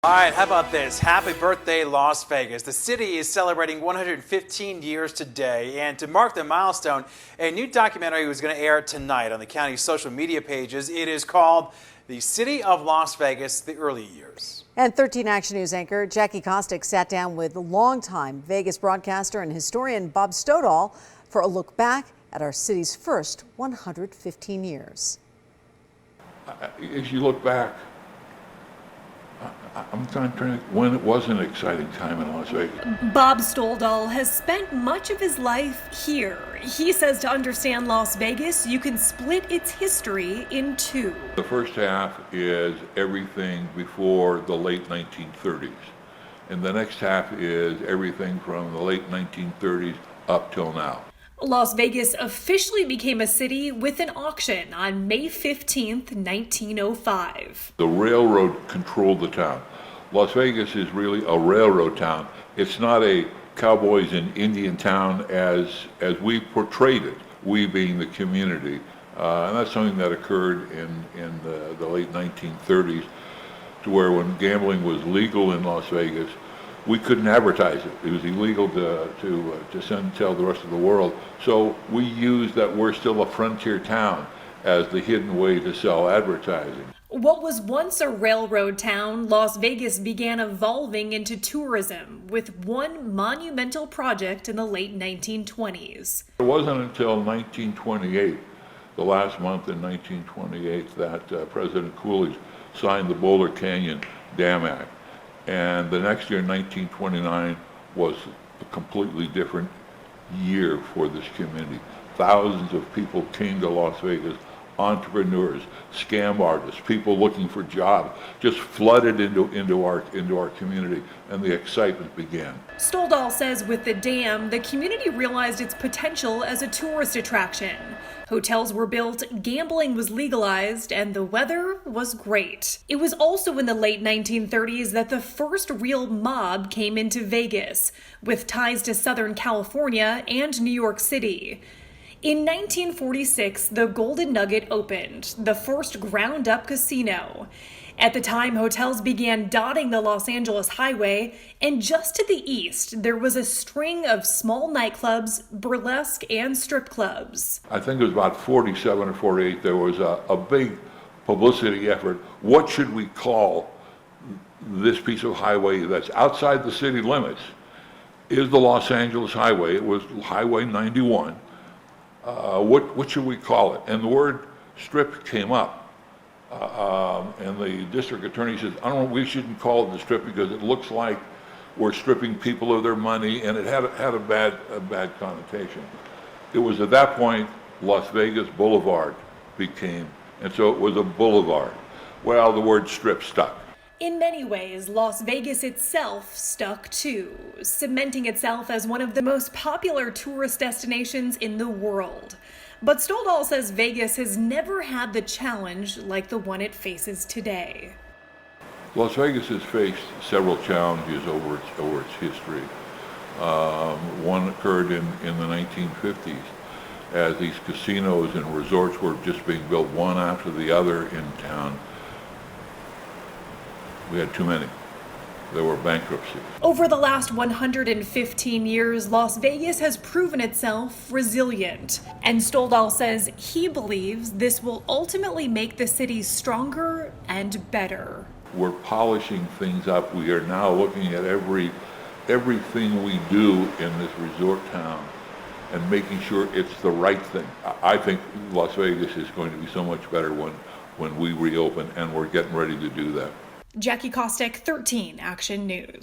All right, how about this? Happy birthday, Las Vegas. The city is celebrating 115 years today, and to mark the milestone, a new documentary was going to air tonight on the county's social media pages. It is called The City of Las Vegas, The Early Years. And 13 Action News anchor Jackie Kostick sat down with longtime Vegas broadcaster and historian Bob Stoddall for a look back at our city's first 115 years. As you look back, I'm trying to think when it was an exciting time in Las Vegas. Bob Stoddall has spent much of his life here. He says to understand Las Vegas, you can split its history in two. The first half is everything before the late 1930s. And the next half is everything from the late 1930s up till now. Las Vegas officially became a city with an auction on May 15th, 1905. The railroad controlled the town. Las Vegas is really a railroad town. It's not a cowboys and Indian town as we portrayed it, we being the community. And that's something that occurred in the late 1930s, to where when gambling was legal in Las Vegas, we couldn't advertise it. It was illegal to send and tell the rest of the world. So we used that we're still a frontier town as the hidden way to sell advertising. What was once a railroad town, Las Vegas began evolving into tourism with one monumental project in the late 1920s. It wasn't until 1928, the last month in 1928, that President Coolidge signed the Boulder Canyon Dam Act. And the next year, 1929, was a completely different year for this community. Thousands of people came to Las Vegas, entrepreneurs, scam artists, people looking for jobs, just flooded into our community, and the excitement began. Stoddall says with the dam, the community realized its potential as a tourist attraction. Hotels were built, gambling was legalized, and the weather was great. It was also in the late 1930s that the first real mob came into Vegas, with ties to Southern California and New York City. In 1946, the Golden Nugget opened, the first ground-up casino. At the time, hotels began dotting the Los Angeles highway, and just to the east, there was a string of small nightclubs, burlesque, and strip clubs. I think it was about 47 or 48, there was a big publicity effort. What should we call this piece of highway that's outside the city limits? Is the Los Angeles highway. It was Highway 91. What should we call it? And the word strip came up. And the district attorney says, I don't know, we shouldn't call it the strip because it looks like we're stripping people of their money, and it had a bad connotation. It was at that point Las Vegas Boulevard became, and so it was a boulevard. Well, the word strip stuck. In many ways, Las Vegas itself stuck too, cementing itself as one of the most popular tourist destinations in the world. But Stoddall says Vegas has never had the challenge like the one it faces today. Las Vegas has faced several challenges over its history. One occurred in the 1950s, as these casinos and resorts were just being built one after the other in town. We had too many. There were bankruptcies. Over the last 115 years, Las Vegas has proven itself resilient. And Stoddall says he believes this will ultimately make the city stronger and better. We're polishing things up. We are now looking at everything we do in this resort town and making sure it's the right thing. I think Las Vegas is going to be so much better when we reopen, and we're getting ready to do that. Jackie Kostick, 13 Action News.